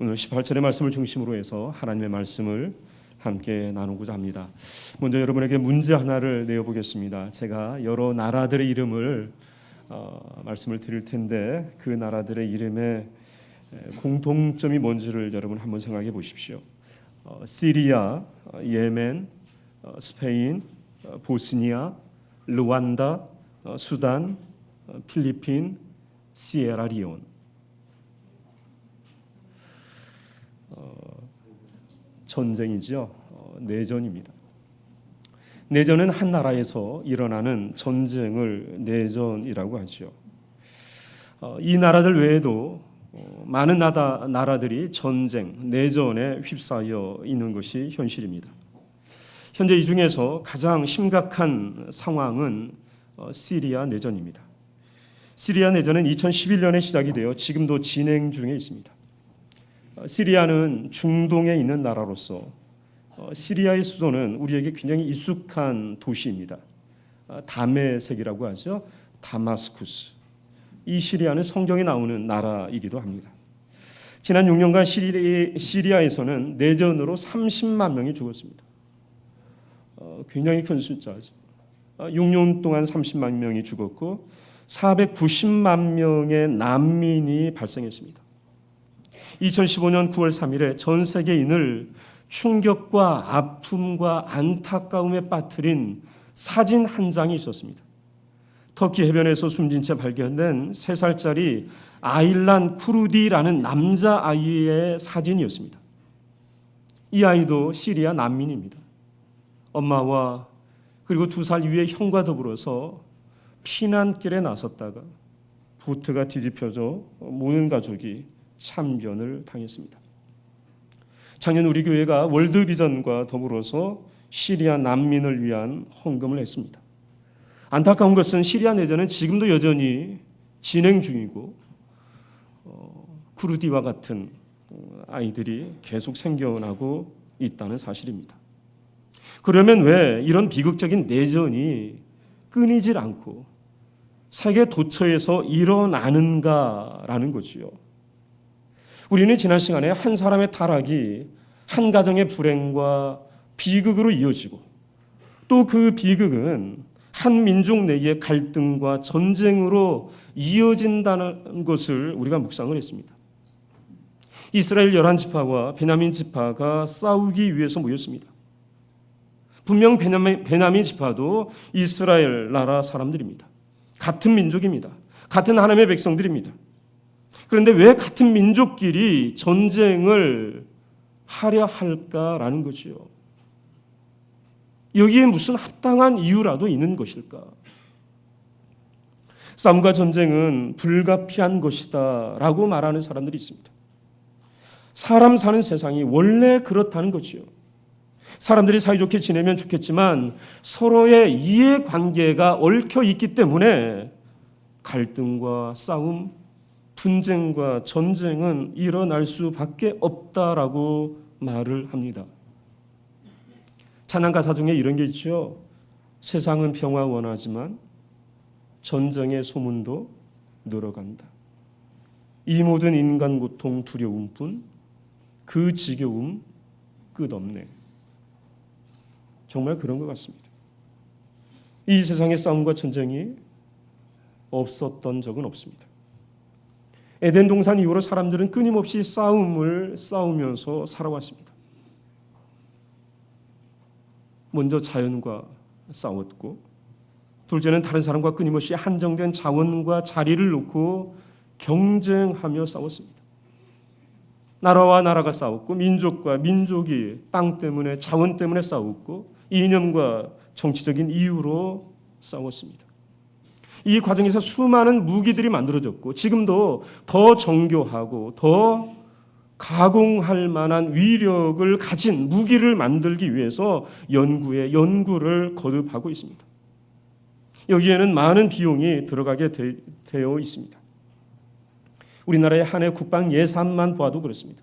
오늘 18절의 말씀을 중심으로 해서 하나님의 말씀을 함께 나누고자 합니다. 먼저 여러분에게 문제 하나를 내어보겠습니다. 제가 여러 나라들의 이름을 말씀을 드릴 텐데 그 나라들의 이름의 공통점이 뭔지를 여러분 한번 생각해 보십시오. 시리아, 예멘, 스페인, 보스니아, 르완다, 수단, 필리핀, 시에라리온. 전쟁이죠. 내전입니다. 내전은 한 나라에서 일어나는 전쟁을 내전이라고 하죠. 이 나라들 외에도 많은 나라들이 전쟁, 내전에 휩싸여 있는 것이 현실입니다. 현재 이 중에서 가장 심각한 상황은 시리아 내전입니다. 시리아 내전은 2011년에 시작이 되어 지금도 진행 중에 있습니다. 시리아는 중동에 있는 나라로서 시리아의 수도는 우리에게 굉장히 익숙한 도시입니다. 다메섹이라고 하죠. 다마스쿠스. 이 시리아는 성경에 나오는 나라이기도 합니다. 지난 6년간 시리아에서는 내전으로 30만 명이 죽었습니다. 굉장히 큰 숫자죠. 6년 동안 30만 명이 죽었고 490만 명의 난민이 발생했습니다. 2015년 9월 3일에 전 세계인을 충격과 아픔과 안타까움에 빠뜨린 사진 한 장이 있었습니다. 터키 해변에서 숨진 채 발견된 3살짜리 아일란 쿠르디라는 남자아이의 사진이었습니다. 이 아이도 시리아 난민입니다. 엄마와 그리고 2살 위의 형과 더불어서 피난길에 나섰다가 보트가 뒤집혀져 모든 가족이 참변을 당했습니다. 작년 우리 교회가 월드비전과 더불어서 시리아 난민을 위한 헌금을 했습니다. 안타까운 것은 시리아 내전은 지금도 여전히 진행 중이고 쿠르디와 같은 아이들이 계속 생겨나고 있다는 사실입니다. 그러면 왜 이런 비극적인 내전이 끊이질 않고 세계 도처에서 일어나는가라는 거지요. 우리는 지난 시간에 한 사람의 타락이 한 가정의 불행과 비극으로 이어지고 또 그 비극은 한 민족 내의 갈등과 전쟁으로 이어진다는 것을 우리가 묵상을 했습니다. 이스라엘 11지파와 베냐민 지파가 싸우기 위해서 모였습니다. 분명 베냐민 지파도 이스라엘 나라 사람들입니다. 같은 민족입니다. 같은 하나님의 백성들입니다. 그런데 왜 같은 민족끼리 전쟁을 하려 할까라는 거지요. 여기에 무슨 합당한 이유라도 있는 것일까? 싸움과 전쟁은 불가피한 것이다라고 말하는 사람들이 있습니다. 사람 사는 세상이 원래 그렇다는 거지요. 사람들이 사이좋게 지내면 좋겠지만 서로의 이해관계가 얽혀 있기 때문에 갈등과 싸움, 분쟁과 전쟁은 일어날 수밖에 없다라고 말을 합니다. 찬양 가사 중에 이런 게 있죠. 세상은 평화 원하지만 전쟁의 소문도 늘어간다. 이 모든 인간 고통 두려움뿐 그 지겨움 끝없네. 정말 그런 것 같습니다. 이 세상에 싸움과 전쟁이 없었던 적은 없습니다. 에덴 동산 이후로 사람들은 끊임없이 싸움을 싸우면서 살아왔습니다. 먼저 자연과 싸웠고 둘째는 다른 사람과 끊임없이 한정된 자원과 자리를 놓고 경쟁하며 싸웠습니다. 나라와 나라가 싸웠고 민족과 민족이 땅 때문에 자원 때문에 싸웠고 이념과 정치적인 이유로 싸웠습니다. 이 과정에서 수많은 무기들이 만들어졌고 지금도 더 정교하고 더 가공할 만한 위력을 가진 무기를 만들기 위해서 연구를 거듭하고 있습니다. 여기에는 많은 비용이 들어가게 되어 있습니다. 우리나라의 한 해 국방 예산만 봐도 그렇습니다.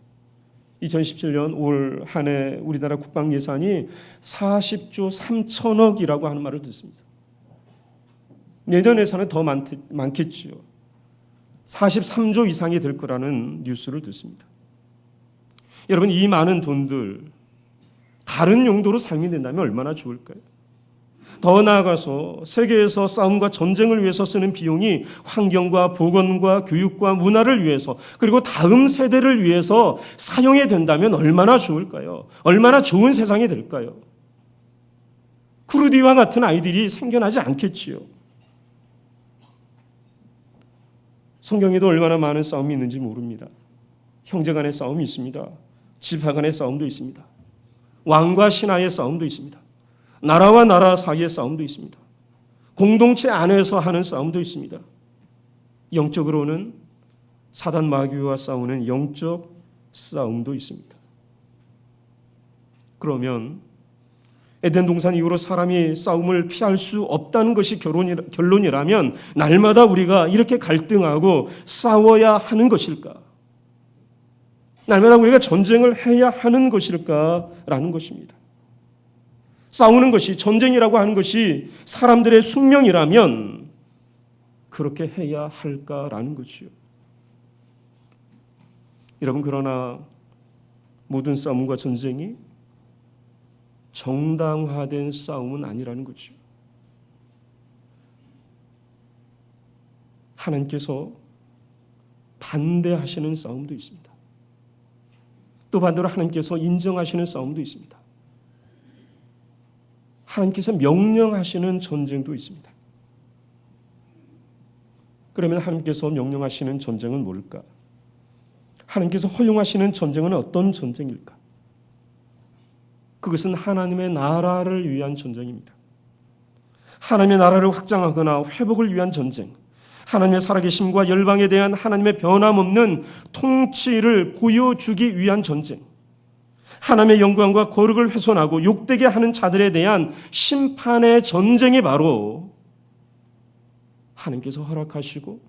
2017년 올 한 해 우리나라 국방 예산이 40조 3천억이라고 하는 말을 듣습니다. 내년 예산은 더 많겠지요. 43조 이상이 될 거라는 뉴스를 듣습니다. 여러분, 이 많은 돈들 다른 용도로 사용이 된다면 얼마나 좋을까요? 더 나아가서 세계에서 싸움과 전쟁을 위해서 쓰는 비용이 환경과 보건과 교육과 문화를 위해서, 그리고 다음 세대를 위해서 사용이 된다면 얼마나 좋을까요? 얼마나 좋은 세상이 될까요? 쿠르디와 같은 아이들이 생겨나지 않겠지요. 성경에도 얼마나 많은 싸움이 있는지 모릅니다. 형제 간의 싸움이 있습니다. 지파 간의 싸움도 있습니다. 왕과 신하의 싸움도 있습니다. 나라와 나라 사이의 싸움도 있습니다. 공동체 안에서 하는 싸움도 있습니다. 영적으로는 사단 마귀와 싸우는 영적 싸움도 있습니다. 그러면 에덴 동산 이후로 사람이 싸움을 피할 수 없다는 것이 결론이라면 날마다 우리가 이렇게 갈등하고 싸워야 하는 것일까? 날마다 우리가 전쟁을 해야 하는 것일까라는 것입니다. 싸우는 것이, 전쟁이라고 하는 것이 사람들의 숙명이라면 그렇게 해야 할까라는 거지요. 여러분, 그러나 모든 싸움과 전쟁이 정당화된 싸움은 아니라는 거죠. 하나님께서 반대하시는 싸움도 있습니다. 또 반대로 하나님께서 인정하시는 싸움도 있습니다. 하나님께서 명령하시는 전쟁도 있습니다. 그러면 하나님께서 명령하시는 전쟁은 뭘까? 하나님께서 허용하시는 전쟁은 어떤 전쟁일까? 그것은 하나님의 나라를 위한 전쟁입니다. 하나님의 나라를 확장하거나 회복을 위한 전쟁, 하나님의 살아계심과 열방에 대한 하나님의 변함없는 통치를 보여주기 위한 전쟁, 하나님의 영광과 거룩을 훼손하고 욕되게 하는 자들에 대한 심판의 전쟁이 바로 하나님께서 허락하시고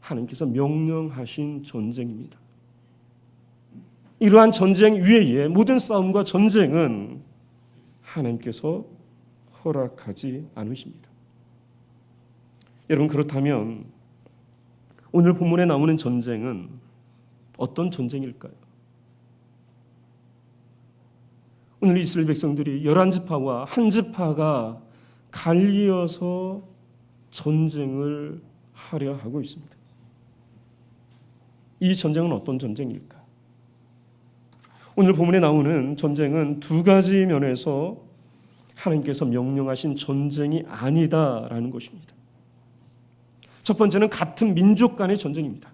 하나님께서 명령하신 전쟁입니다. 이러한 전쟁 위에 모든 싸움과 전쟁은 하나님께서 허락하지 않으십니다. 여러분, 그렇다면 오늘 본문에 나오는 전쟁은 어떤 전쟁일까요? 오늘 이스라엘 백성들이 11지파와 한 지파가 갈리어서 전쟁을 하려 하고 있습니다. 이 전쟁은 어떤 전쟁일까? 오늘 본문에 나오는 전쟁은 두 가지 면에서 하나님께서 명령하신 전쟁이 아니다라는 것입니다. 첫 번째는 같은 민족 간의 전쟁입니다.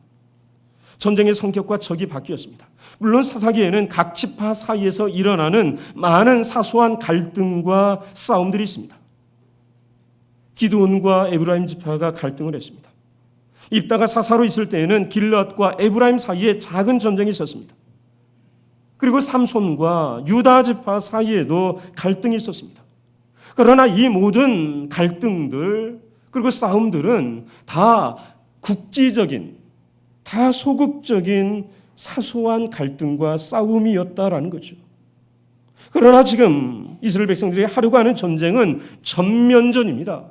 전쟁의 성격과 적이 바뀌었습니다. 물론 사사기에는 각 지파 사이에서 일어나는 많은 사소한 갈등과 싸움들이 있습니다. 기드온과 에브라임 지파가 갈등을 했습니다. 입다가 사사로 있을 때에는 길앗과 에브라임 사이에 작은 전쟁이 있었습니다. 그리고 삼손과 유다 지파 사이에도 갈등이 있었습니다. 그러나 이 모든 갈등들 그리고 싸움들은 다 국지적인, 다 소극적인 사소한 갈등과 싸움이었다라는 거죠. 그러나 지금 이스라엘 백성들이 하려고 하는 전쟁은 전면전입니다.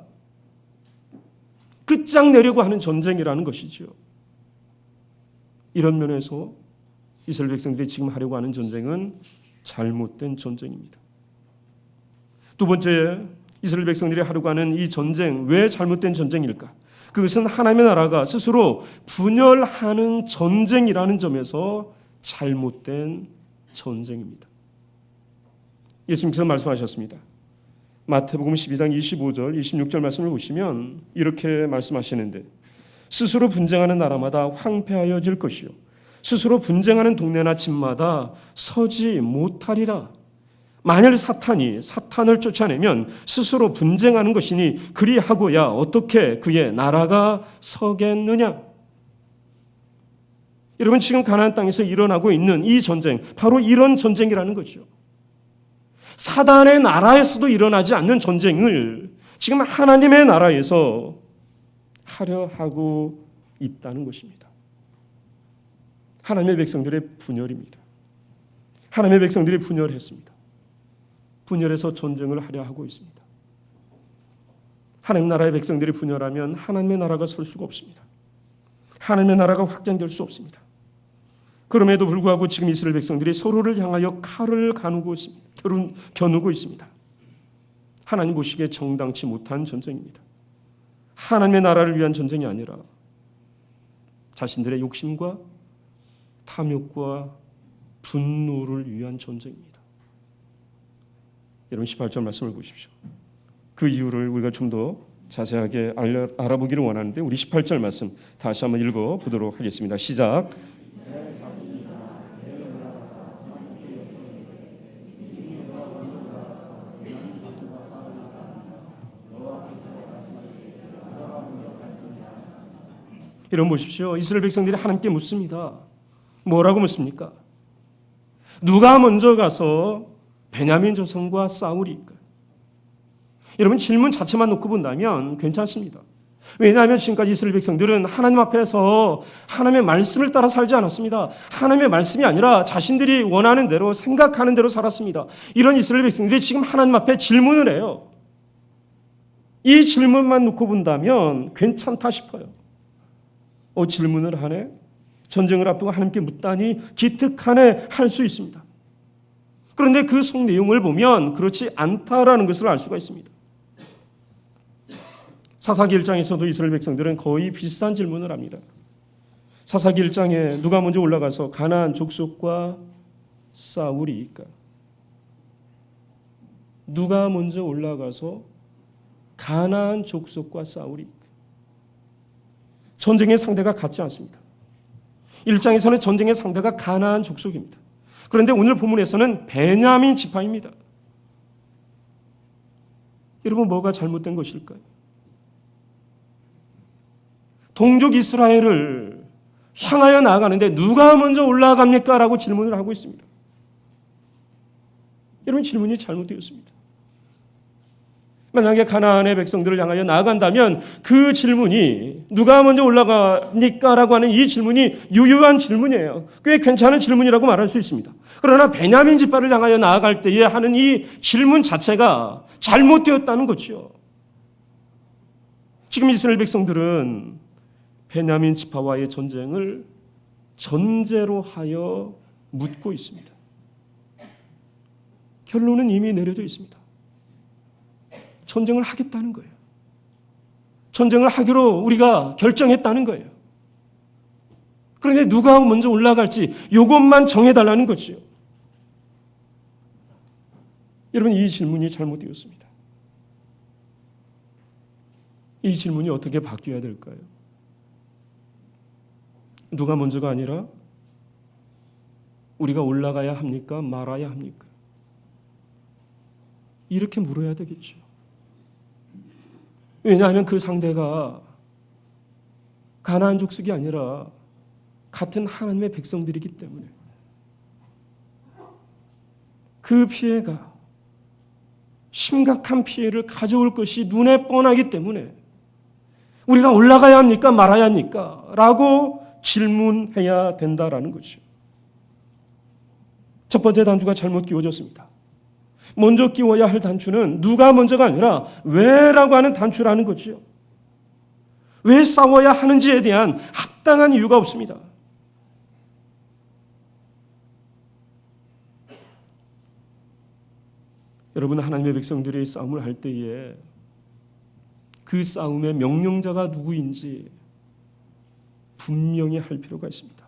끝장내려고 하는 전쟁이라는 것이죠. 이런 면에서 이스라엘 백성들이 지금 하려고 하는 전쟁은 잘못된 전쟁입니다. 두 번째, 이스라엘 백성들이 하려고 하는 이 전쟁, 왜 잘못된 전쟁일까? 그것은 하나님의 나라가 스스로 분열하는 전쟁이라는 점에서 잘못된 전쟁입니다. 예수님께서 말씀하셨습니다. 마태복음 12장 25절, 26절 말씀을 보시면 이렇게 말씀하시는데, 스스로 분쟁하는 나라마다 황폐하여질 것이요 스스로 분쟁하는 동네나 집마다 서지 못하리라. 만일 사탄을 쫓아내면 스스로 분쟁하는 것이니 그리하고야 어떻게 그의 나라가 서겠느냐. 여러분, 지금 가나안 땅에서 일어나고 있는 이 전쟁, 바로 이런 전쟁이라는 거죠. 사단의 나라에서도 일어나지 않는 전쟁을 지금 하나님의 나라에서 하려 하고 있다는 것입니다. 하나님의 백성들의 분열입니다. 하나님의 백성들이 분열했습니다. 분열해서 전쟁을 하려 하고 있습니다. 하나님 나라의 백성들이 분열하면 하나님의 나라가 설 수가 없습니다. 하나님의 나라가 확장될 수 없습니다. 그럼에도 불구하고 지금 이스라엘 백성들이 서로를 향하여 칼을 겨누고 있습니다. 하나님 보시기에 정당치 못한 전쟁입니다. 하나님의 나라를 위한 전쟁이 아니라 자신들의 욕심과 탐욕과 분노를 위한 전쟁입니다. 여러분 18절 말씀을 보십시오. 그 이유를 우리가 좀 더 자세하게 알아보기를 원하는데 우리 18절 말씀 다시 한번 읽어보도록 하겠습니다. 시작. 여러분 보십시오. 이스라엘 백성들이 하나님께 묻습니다. 뭐라고 묻습니까? 누가 먼저 가서 베냐민 조상과 싸우리까? 여러분 질문 자체만 놓고 본다면 괜찮습니다. 왜냐하면 지금까지 이스라엘 백성들은 하나님 앞에서 하나님의 말씀을 따라 살지 않았습니다. 하나님의 말씀이 아니라 자신들이 원하는 대로 생각하는 대로 살았습니다. 이런 이스라엘 백성들이 지금 하나님 앞에 질문을 해요. 이 질문만 놓고 본다면 괜찮다 싶어요. 질문을 하네? 전쟁을 앞두고 하나님께 묻다니 기특하네 할 수 있습니다. 그런데 그 속 내용을 보면 그렇지 않다라는 것을 알 수가 있습니다. 사사기 1장에서도 이스라엘 백성들은 거의 비슷한 질문을 합니다. 사사기 1장에 누가 먼저 올라가서 가나안 족속과 싸우리이까? 누가 먼저 올라가서 가나안 족속과 싸우리이까? 전쟁의 상대가 같지 않습니다. 1장에서는 전쟁의 상대가 가나안 족속입니다. 그런데 오늘 본문에서는 베냐민 지파입니다. 여러분 뭐가 잘못된 것일까요? 동족 이스라엘을 향하여 나아가는데 누가 먼저 올라갑니까? 라고 질문을 하고 있습니다. 여러분 질문이 잘못되었습니다. 만약에 가나안의 백성들을 향하여 나아간다면 그 질문이 누가 먼저 올라갑니까? 라고 하는 이 질문이 유효한 질문이에요. 꽤 괜찮은 질문이라고 말할 수 있습니다. 그러나 베냐민 지파를 향하여 나아갈 때에 하는 이 질문 자체가 잘못되었다는 거죠. 지금 이스라엘 백성들은 베냐민 지파와의 전쟁을 전제로 하여 묻고 있습니다. 결론은 이미 내려져 있습니다. 전쟁을 하겠다는 거예요. 전쟁을 하기로 우리가 결정했다는 거예요. 그런데 누가 먼저 올라갈지 이것만 정해달라는 거죠. 여러분 이 질문이 잘못되었습니다. 이 질문이 어떻게 바뀌어야 될까요? 누가 먼저가 아니라 우리가 올라가야 합니까? 말아야 합니까? 이렇게 물어야 되겠죠. 왜냐하면 그 상대가 가나안 족속이 아니라 같은 하나님의 백성들이기 때문에 그 피해가 심각한 피해를 가져올 것이 눈에 뻔하기 때문에 우리가 올라가야 합니까? 말아야 합니까? 라고 질문해야 된다라는 거죠. 첫 번째 단추가 잘못 끼워졌습니다. 먼저 끼워야 할 단추는 누가 먼저가 아니라 왜라고 하는 단추라는 거죠. 왜 싸워야 하는지에 대한 합당한 이유가 없습니다. 여러분 하나님의 백성들이 싸움을 할 때에 그 싸움의 명령자가 누구인지 분명히 할 필요가 있습니다.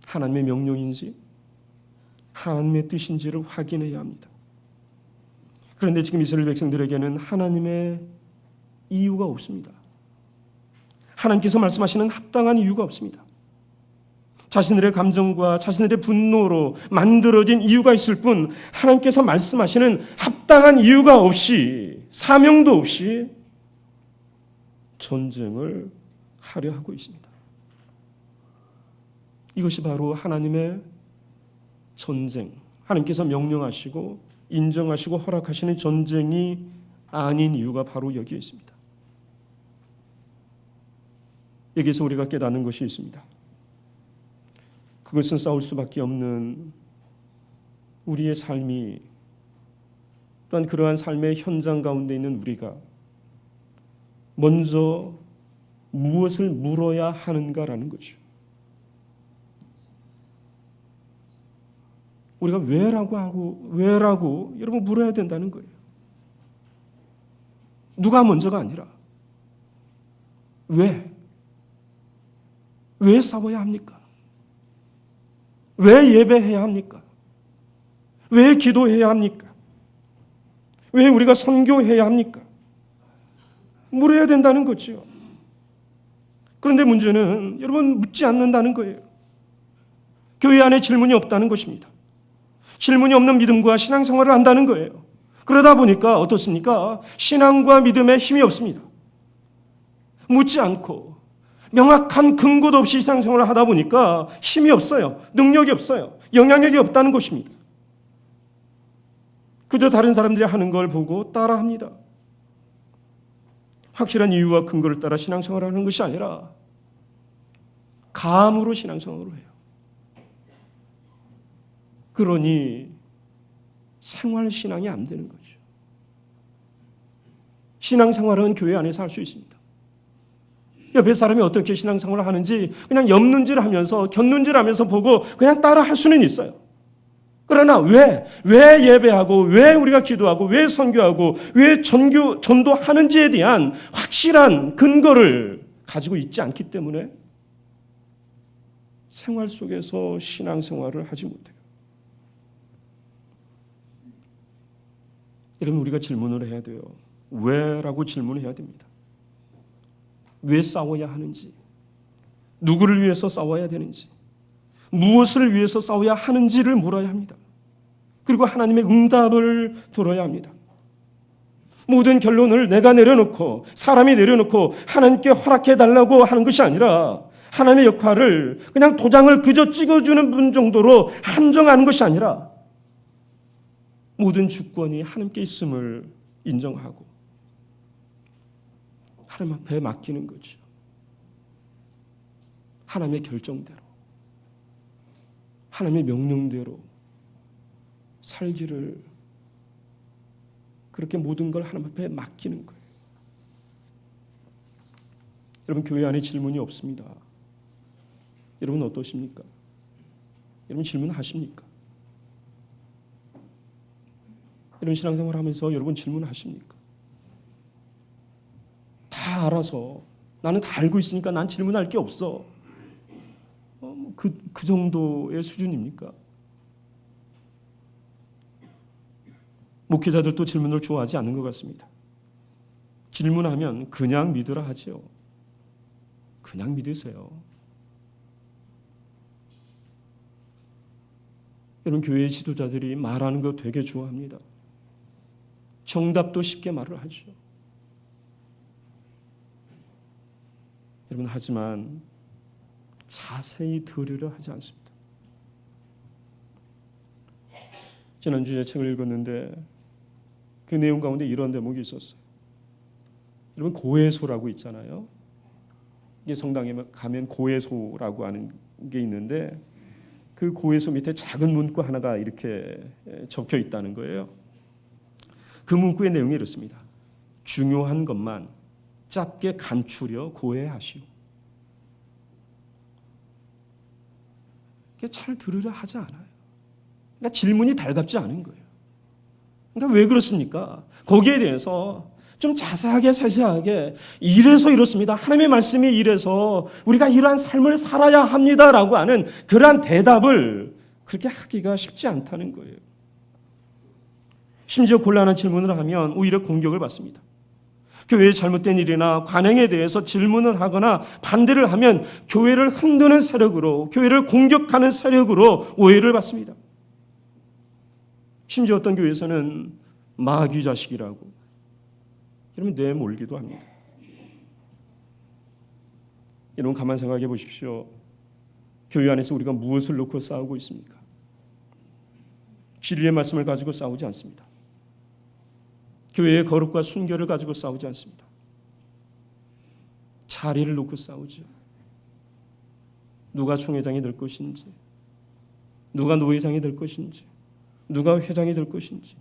하나님의 명령인지 하나님의 뜻인지를 확인해야 합니다. 그런데 지금 이스라엘 백성들에게는 하나님의 이유가 없습니다. 하나님께서 말씀하시는 합당한 이유가 없습니다. 자신들의 감정과 자신들의 분노로 만들어진 이유가 있을 뿐 하나님께서 말씀하시는 합당한 이유가 없이 사명도 없이 전쟁을 하려 하고 있습니다. 이것이 바로 하나님의 전쟁, 하나님께서 명령하시고 인정하시고 허락하시는 전쟁이 아닌 이유가 바로 여기에 있습니다. 여기서 우리가 깨닫는 것이 있습니다. 그것은 싸울 수밖에 없는 우리의 삶이 또한 그러한 삶의 현장 가운데 있는 우리가 먼저 무엇을 물어야 하는가라는 거죠. 우리가 왜라고 여러분 물어야 된다는 거예요. 누가 먼저가 아니라 왜 싸워야 합니까? 왜 예배해야 합니까? 왜 기도해야 합니까? 왜 우리가 선교해야 합니까? 물어야 된다는 거죠. 그런데 문제는 여러분 묻지 않는다는 거예요. 교회 안에 질문이 없다는 것입니다. 질문이 없는 믿음과 신앙생활을 한다는 거예요. 그러다 보니까 어떻습니까? 신앙과 믿음에 힘이 없습니다. 묻지 않고 명확한 근거도 없이 신앙생활을 하다 보니까 힘이 없어요. 능력이 없어요. 영향력이 없다는 것입니다. 그저 다른 사람들이 하는 걸 보고 따라합니다. 확실한 이유와 근거를 따라 신앙생활을 하는 것이 아니라 감으로 신앙생활을 해요. 그러니 생활신앙이 안 되는 거죠. 신앙생활은 교회 안에서 할 수 있습니다. 옆에 사람이 어떻게 신앙생활을 하는지 그냥 옆눈질 하면서 곁눈질 하면서 보고 그냥 따라 할 수는 있어요. 그러나 왜 예배하고 왜 우리가 기도하고 왜 선교하고 왜 전도하는지에 대한 확실한 근거를 가지고 있지 않기 때문에 생활 속에서 신앙생활을 하지 못해요. 여러분 우리가 질문을 해야 돼요. 왜라고 질문을 해야 됩니다. 왜 싸워야 하는지, 누구를 위해서 싸워야 되는지, 무엇을 위해서 싸워야 하는지를 물어야 합니다. 그리고 하나님의 응답을 들어야 합니다. 모든 결론을 내가 내려놓고 사람이 내려놓고 하나님께 허락해달라고 하는 것이 아니라 하나님의 역할을 그냥 도장을 그저 찍어주는 분 정도로 한정하는 것이 아니라 모든 주권이 하나님께 있음을 인정하고 하나님 앞에 맡기는 거죠. 하나님의 결정대로, 하나님의 명령대로 살기를 그렇게 모든 걸 하나님 앞에 맡기는 거예요. 여러분 교회 안에 질문이 없습니다. 여러분 어떠십니까? 여러분 질문하십니까? 여러분 신앙생활 하면서 여러분 질문하십니까? 다 알아서 나는 다 알고 있으니까 난 질문할 게 없어. 그 정도의 수준입니까? 목회자들도 질문을 좋아하지 않는 것 같습니다. 질문하면 그냥 믿으라 하죠. 그냥 믿으세요. 여러분 교회의 지도자들이 말하는 거 되게 좋아합니다. 정답도 쉽게 말을 하죠. 여러분 하지만 자세히 들으려 하지 않습니다. 지난주에 책을 읽었는데 그 내용 가운데 이런 대목이 있었어요. 여러분 고해소라고 있잖아요. 이게 성당에 가면 고해소라고 하는 게 있는데 그 고해소 밑에 작은 문구 하나가 이렇게 적혀 있다는 거예요. 그 문구의 내용이 이렇습니다. 중요한 것만 짧게 간추려 고해하시오. 잘 들으려 하지 않아요. 그러니까 질문이 달갑지 않은 거예요. 그러니까 왜 그렇습니까? 거기에 대해서 좀 자세하게 세세하게 이래서 이렇습니다. 하나님의 말씀이 이래서 우리가 이러한 삶을 살아야 합니다라고 하는 그러한 대답을 그렇게 하기가 쉽지 않다는 거예요. 심지어 곤란한 질문을 하면 오히려 공격을 받습니다. 교회의 잘못된 일이나 관행에 대해서 질문을 하거나 반대를 하면 교회를 흔드는 세력으로, 교회를 공격하는 세력으로 오해를 받습니다. 심지어 어떤 교회에서는 마귀 자식이라고 여러분 내몰기도 합니다. 여러분 가만 생각해 보십시오. 교회 안에서 우리가 무엇을 놓고 싸우고 있습니까? 진리의 말씀을 가지고 싸우지 않습니다. 교회의 거룩과 순결을 가지고 싸우지 않습니다. 자리를 놓고 싸우죠. 누가 총회장이 될 것인지, 누가 노회장이 될 것인지, 누가 회장이 될 것인지,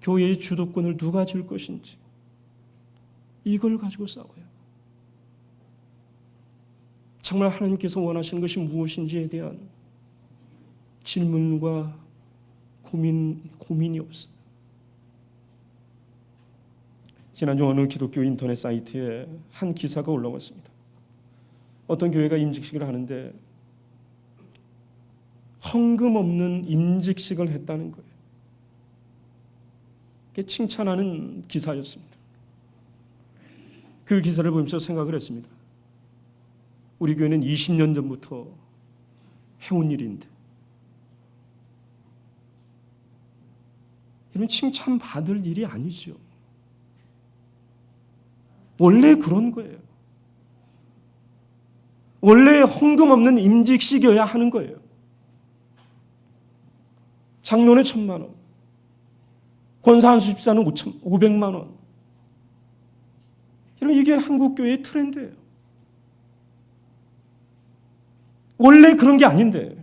교회의 주도권을 누가 줄 것인지 이걸 가지고 싸워요. 정말 하나님께서 원하시는 것이 무엇인지에 대한 질문과 고민이 없어요. 지난주 어느 기독교 인터넷 사이트에 한 기사가 올라왔습니다. 어떤 교회가 임직식을 하는데 헌금 없는 임직식을 했다는 거예요. 그게 칭찬하는 기사였습니다. 그 기사를 보면서 생각을 했습니다. 우리 교회는 20년 전부터 해온 일인데 이런 칭찬받을 일이 아니죠. 원래 그런 거예요. 원래 헌금 없는 임직식이어야 하는 거예요. 장로는 1,000만 원, 권사 한 수집사는 500만 원. 이게 한국교회의 트렌드예요. 원래 그런 게 아닌데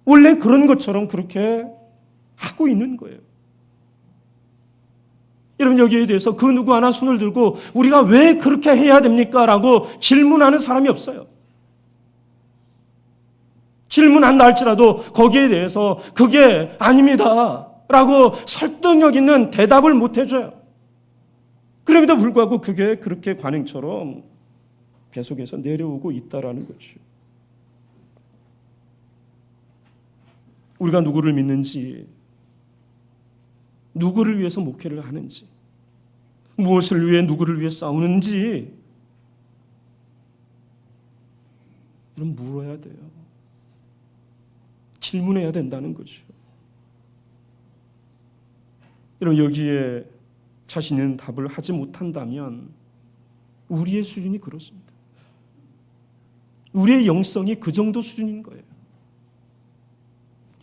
원래 그런 것처럼 그렇게 하고 있는 거예요. 여러분, 여기에 대해서 그 누구 하나 손을 들고 우리가 왜 그렇게 해야 됩니까? 라고 질문하는 사람이 없어요. 질문한다 할지라도 거기에 대해서 그게 아닙니다 라고 설득력 있는 대답을 못 해줘요. 그럼에도 불구하고 그게 그렇게 관행처럼 계속해서 내려오고 있다라는 거죠. 우리가 누구를 믿는지, 누구를 위해서 목회를 하는지, 무엇을 위해 누구를 위해 싸우는지 이런 물어야 돼요. 질문해야 된다는 거죠. 여러분, 여기에 자신 있는 답을 하지 못한다면 우리의 수준이 그렇습니다. 우리의 영성이 그 정도 수준인 거예요.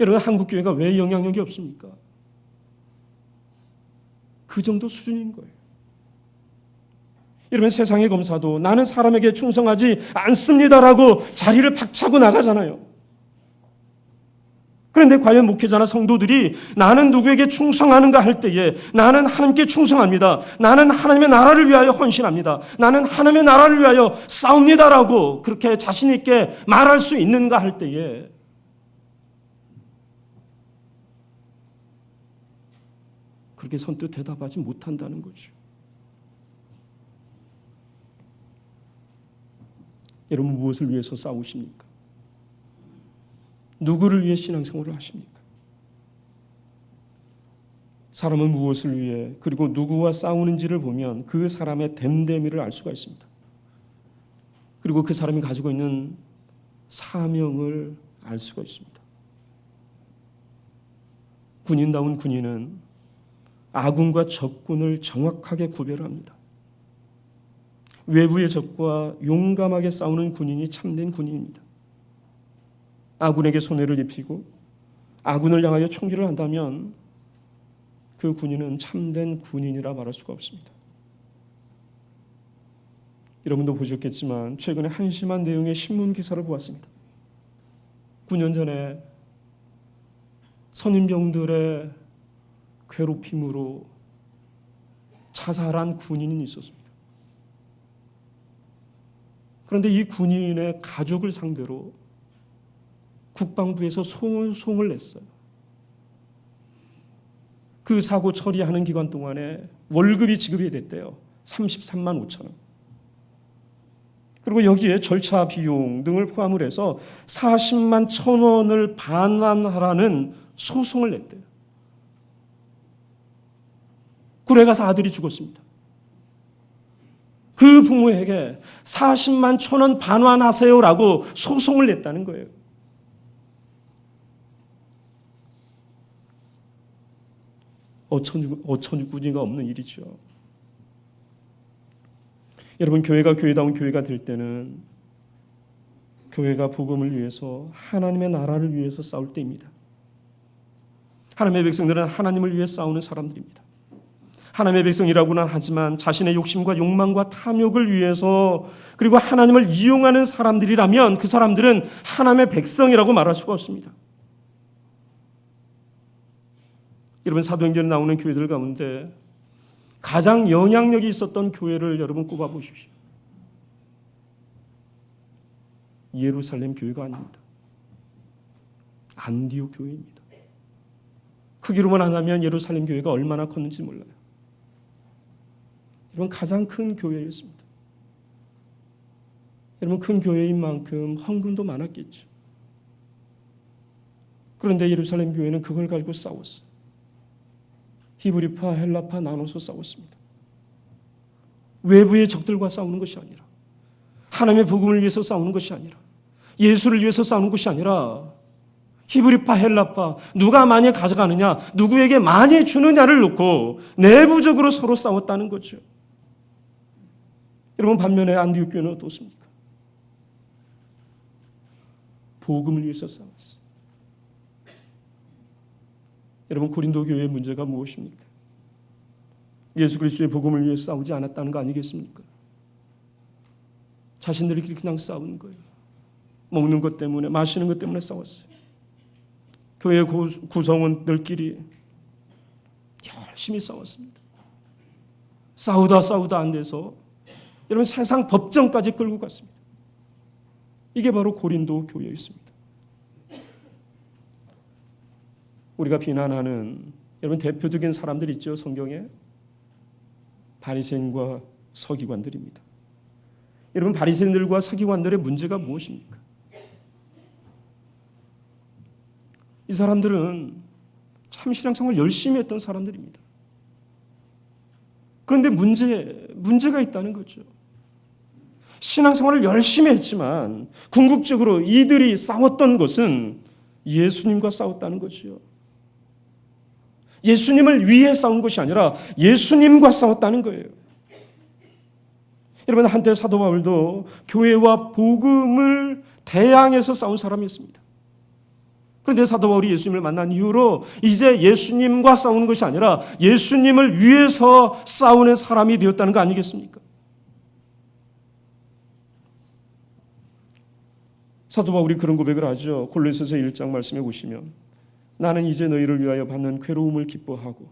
여러분, 한국교회가 왜 영향력이 없습니까? 그 정도 수준인 거예요. 여러분, 세상의 검사도 나는 사람에게 충성하지 않습니다라고 자리를 박차고 나가잖아요. 그런데 과연 목회자나 성도들이 나는 누구에게 충성하는가 할 때에 나는 하나님께 충성합니다. 나는 하나님의 나라를 위하여 헌신합니다. 나는 하나님의 나라를 위하여 싸웁니다라고 그렇게 자신 있게 말할 수 있는가 할 때에 그렇게 선뜻 대답하지 못한다는 거죠. 여러분, 무엇을 위해서 싸우십니까? 누구를 위해 신앙생활을 하십니까? 사람은 무엇을 위해 그리고 누구와 싸우는지를 보면 그 사람의 됨됨이를 알 수가 있습니다. 그리고 그 사람이 가지고 있는 사명을 알 수가 있습니다. 군인다운 군인은 아군과 적군을 정확하게 구별합니다. 외부의 적과 용감하게 싸우는 군인이 참된 군인입니다. 아군에게 손해를 입히고 아군을 향하여 총기를 한다면 그 군인은 참된 군인이라 말할 수가 없습니다. 여러분도 보셨겠지만 최근에 한심한 내용의 신문 기사를 보았습니다. 9년 전에 선임병들의 괴롭힘으로 자살한 군인이 있었습니다. 그런데 이 군인의 가족을 상대로 국방부에서 소송을 냈어요. 그 사고 처리하는 기간 동안에 월급이 지급이 됐대요. 33만 5천 원. 그리고 여기에 절차 비용 등을 포함을 해서 40만 1천 원을 반환하라는 소송을 냈대요. 굴에 가서 아들이 죽었습니다. 그 부모에게 40만 1천 원 반환하세요라고 소송을 냈다는 거예요. 어처구니가 없는 일이죠. 여러분, 교회가 교회다운 교회가 될 때는 교회가 복음을 위해서 하나님의 나라를 위해서 싸울 때입니다. 하나님의 백성들은 하나님을 위해 싸우는 사람들입니다. 하나님의 백성이라고는 하지만 자신의 욕심과 욕망과 탐욕을 위해서 그리고 하나님을 이용하는 사람들이라면 그 사람들은 하나님의 백성이라고 말할 수가 없습니다. 여러분, 사도행전에 나오는 교회들 가운데 가장 영향력이 있었던 교회를 여러분 꼽아보십시오. 예루살렘 교회가 아닙니다. 안디옥 교회입니다. 크기로만 하면 예루살렘 교회가 얼마나 컸는지 몰라요. 여러분, 가장 큰 교회였습니다. 여러분, 큰 교회인 만큼 헌금도 많았겠죠. 그런데 예루살렘 교회는 그걸 가지고 싸웠어요. 히브리파, 헬라파 나눠서 싸웠습니다. 외부의 적들과 싸우는 것이 아니라, 하나님의 복음을 위해서 싸우는 것이 아니라, 예수를 위해서 싸우는 것이 아니라, 히브리파, 헬라파 누가 많이 가져가느냐, 누구에게 많이 주느냐를 놓고 내부적으로 서로 싸웠다는 거죠. 여러분, 반면에 안디옥 교회는 어떻습니까? 복음을 위해서 싸웠어요. 여러분, 고린도 교회의 문제가 무엇입니까? 예수 그리스도의 복음을 위해 싸우지 않았다는 거 아니겠습니까? 자신들끼리 그냥 싸운 거예요. 먹는 것 때문에, 마시는 것 때문에 싸웠어요. 교회 구성원들끼리 열심히 싸웠습니다. 싸우다 안 돼서 여러분, 세상 법정까지 끌고 갔습니다. 이게 바로 고린도 교회였습니다. 우리가 비난하는 여러분 대표적인 사람들 있죠, 성경에. 바리새인과 서기관들입니다. 여러분, 바리새인들과 서기관들의 문제가 무엇입니까? 이 사람들은 참 신앙생활 열심히 했던 사람들입니다. 그런데 문제가 있다는 거죠. 신앙생활을 열심히 했지만 궁극적으로 이들이 싸웠던 것은 예수님과 싸웠다는 거죠. 예수님을 위해 싸운 것이 아니라 예수님과 싸웠다는 거예요. 여러분, 한때 사도 바울도 교회와 복음을 대항해서 싸운 사람이었습니다. 그런데 사도 바울이 예수님을 만난 이후로 이제 예수님과 싸우는 것이 아니라 예수님을 위해서 싸우는 사람이 되었다는 거 아니겠습니까? 사도 바울이 그런 고백을 하죠. 골로새서 1장 말씀해 보시면, 나는 이제 너희를 위하여 받는 괴로움을 기뻐하고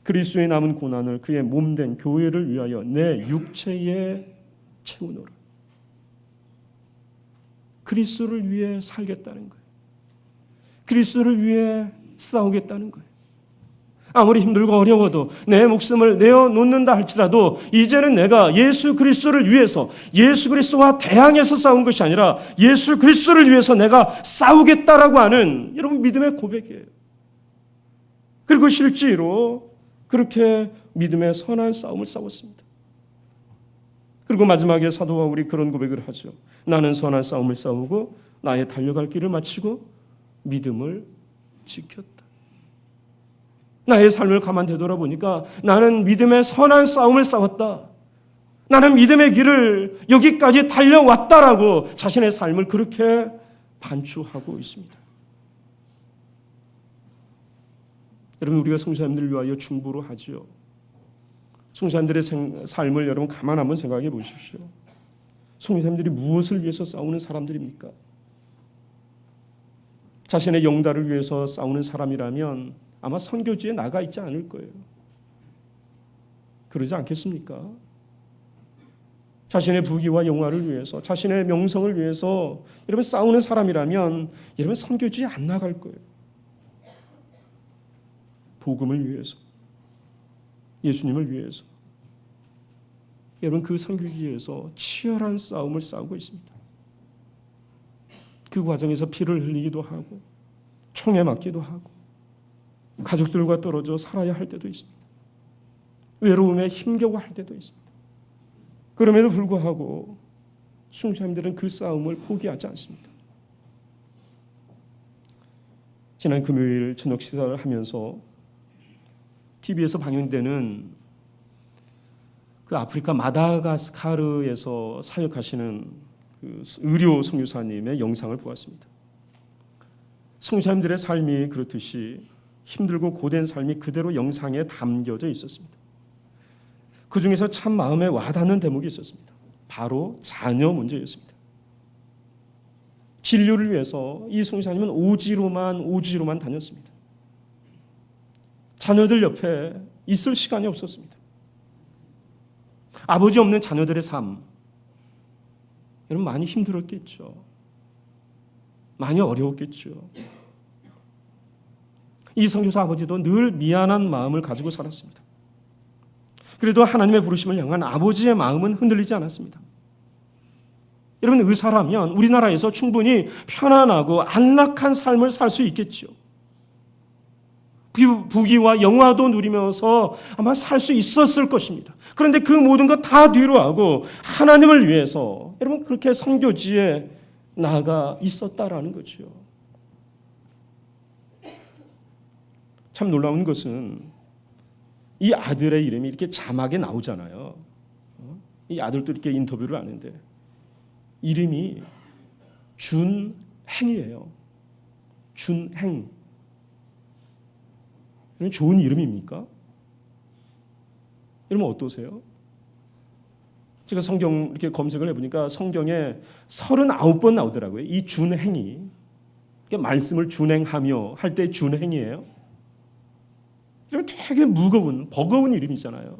그리스도의 남은 고난을 그의 몸된 교회를 위하여 내 육체에 채우노라. 그리스도를 위해 살겠다는 거예요. 그리스도를 위해 싸우겠다는 거예요. 아무리 힘들고 어려워도 내 목숨을 내어놓는다 할지라도 이제는 내가 예수 그리스도를 위해서, 예수 그리스도와 대항해서 싸운 것이 아니라 예수 그리스도를 위해서 내가 싸우겠다라고 하는 여러분 믿음의 고백이에요. 그리고 실제로 그렇게 믿음의 선한 싸움을 싸웠습니다. 그리고 마지막에 사도 바울이 그런 고백을 하죠. 나는 선한 싸움을 싸우고 나의 달려갈 길을 마치고 믿음을 지켰다. 나의 삶을 가만 되돌아보니까 나는 믿음의 선한 싸움을 싸웠다. 나는 믿음의 길을 여기까지 달려왔다라고 자신의 삶을 그렇게 반추하고 있습니다. 여러분, 우리가 성도님들을 위하여 중보로 하지요. 성도님들의 삶을 여러분 가만 한번 생각해 보십시오. 성도님들이 무엇을 위해서 싸우는 사람들입니까? 자신의 영달을 위해서 싸우는 사람이라면 아마 선교지에 나가 있지 않을 거예요. 그러지 않겠습니까? 자신의 부귀와 영화를 위해서, 자신의 명성을 위해서 여러분 싸우는 사람이라면 여러분 선교지에 안 나갈 거예요. 복음을 위해서, 예수님을 위해서 여러분 그 선교지에서 치열한 싸움을 싸우고 있습니다. 그 과정에서 피를 흘리기도 하고 총에 맞기도 하고 가족들과 떨어져 살아야 할 때도 있습니다. 외로움에 힘겨워할 때도 있습니다. 그럼에도 불구하고 순교자님들은 그 싸움을 포기하지 않습니다. 지난 금요일 저녁 식사를 하면서 TV에서 방영되는 그 아프리카 마다가스카르에서 사역하시는 그 의료 선교사님의 영상을 보았습니다. 선교사님들의 삶이 그렇듯이 힘들고 고된 삶이 그대로 영상에 담겨져 있었습니다. 그 중에서 참 마음에 와닿는 대목이 있었습니다. 바로 자녀 문제였습니다. 진료를 위해서 이 선교사님은 오지로만 다녔습니다. 자녀들 옆에 있을 시간이 없었습니다. 아버지 없는 자녀들의 삶, 여러분 많이 힘들었겠죠. 많이 어려웠겠죠. 이 선교사 아버지도 늘 미안한 마음을 가지고 살았습니다. 그래도 하나님의 부르심을 향한 아버지의 마음은 흔들리지 않았습니다. 여러분, 의사라면 우리나라에서 충분히 편안하고 안락한 삶을 살 수 있겠죠. 부귀와 영화도 누리면서 아마 살 수 있었을 것입니다. 그런데 그 모든 것 다 뒤로 하고 하나님을 위해서 여러분 그렇게 선교지에 나가 있었다라는 거죠. 참 놀라운 것은 이 아들의 이름이 이렇게 자막에 나오잖아요. 이 아들도 이렇게 인터뷰를 하는데 이름이 준행이에요. 준행. 좋은 이름입니까? 여러분 어떠세요? 제가 성경 이렇게 검색을 해보니까 성경에 39번 나오더라고요. 이 준행이. 말씀을 준행하며 할 때 준행이에요. 되게 무거운, 버거운 이름이잖아요.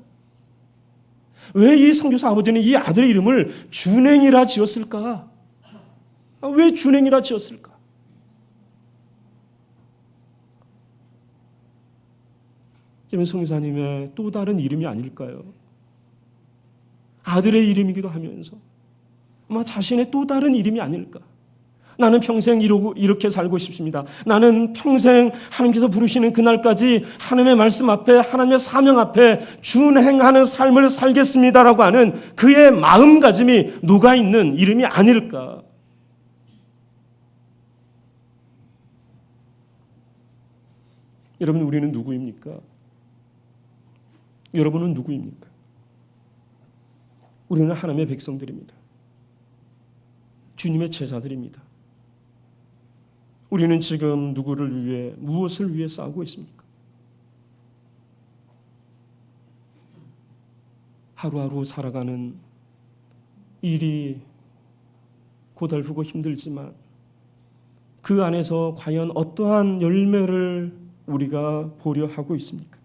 왜 이 선교사 아버지는 이 아들의 이름을 준행이라 지었을까? 왜 준행이라 지었을까? 여러분, 선교사님의 또 다른 이름이 아닐까요? 아들의 이름이기도 하면서 아마 자신의 또 다른 이름이 아닐까? 나는 평생 이렇게 살고 싶습니다. 나는 평생 하나님께서 부르시는 그날까지 하나님의 말씀 앞에, 하나님의 사명 앞에 준행하는 삶을 살겠습니다라고 하는 그의 마음가짐이 녹아있는 이름이 아닐까? 여러분, 우리는 누구입니까? 여러분은 누구입니까? 우리는 하나님의 백성들입니다. 주님의 제자들입니다. 우리는 지금 누구를 위해, 무엇을 위해 싸우고 있습니까? 하루하루 살아가는 일이 고달프고 힘들지만 그 안에서 과연 어떠한 열매를 우리가 보려 하고 있습니까?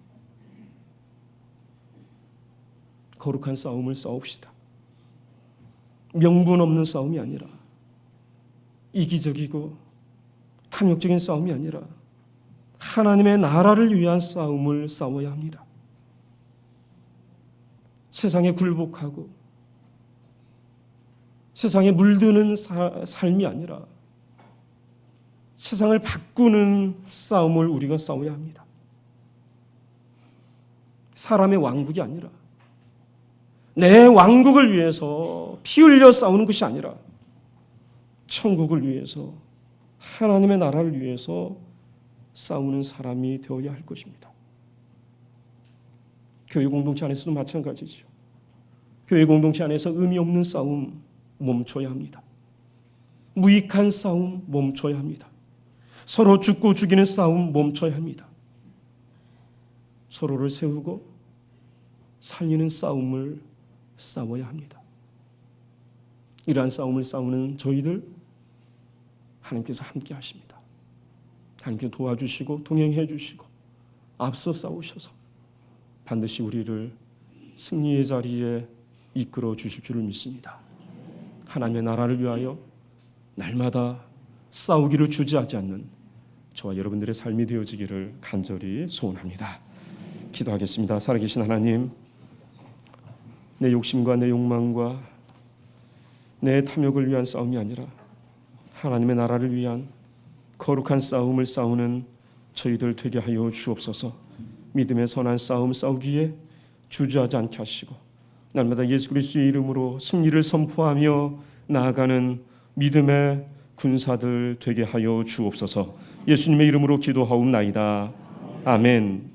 거룩한 싸움을 싸웁시다. 명분 없는 싸움이 아니라, 이기적이고 탐욕적인 싸움이 아니라 하나님의 나라를 위한 싸움을 싸워야 합니다. 세상에 굴복하고 세상에 물드는 삶이 아니라 세상을 바꾸는 싸움을 우리가 싸워야 합니다. 사람의 왕국이 아니라 내 왕국을 위해서 피 흘려 싸우는 것이 아니라 천국을 위해서, 하나님의 나라를 위해서 싸우는 사람이 되어야 할 것입니다. 교회 공동체 안에서도 마찬가지죠. 교회 공동체 안에서 의미 없는 싸움 멈춰야 합니다. 무익한 싸움 멈춰야 합니다. 서로 죽고 죽이는 싸움 멈춰야 합니다. 서로를 세우고 살리는 싸움을 싸워야 합니다. 이러한 싸움을 싸우는 저희들 하나님께서 함께 하십니다. 하나님께서 도와주시고 동행해 주시고 앞서 싸우셔서 반드시 우리를 승리의 자리에 이끌어 주실 줄을 믿습니다. 하나님의 나라를 위하여 날마다 싸우기를 주저하지 않는 저와 여러분들의 삶이 되어지기를 간절히 소원합니다. 기도하겠습니다. 살아계신 하나님, 내 욕심과 내 욕망과 내 탐욕을 위한 싸움이 아니라 하나님의 나라를 위한 거룩한 싸움을 싸우는 저희들 되게 하여 주옵소서. 믿음의 선한 싸움 싸우기에 주저하지 않게 하시고 날마다 예수 그리스도의 이름으로 승리를 선포하며 나아가는 믿음의 군사들 되게 하여 주옵소서. 예수님의 이름으로 기도하옵나이다. 아멘.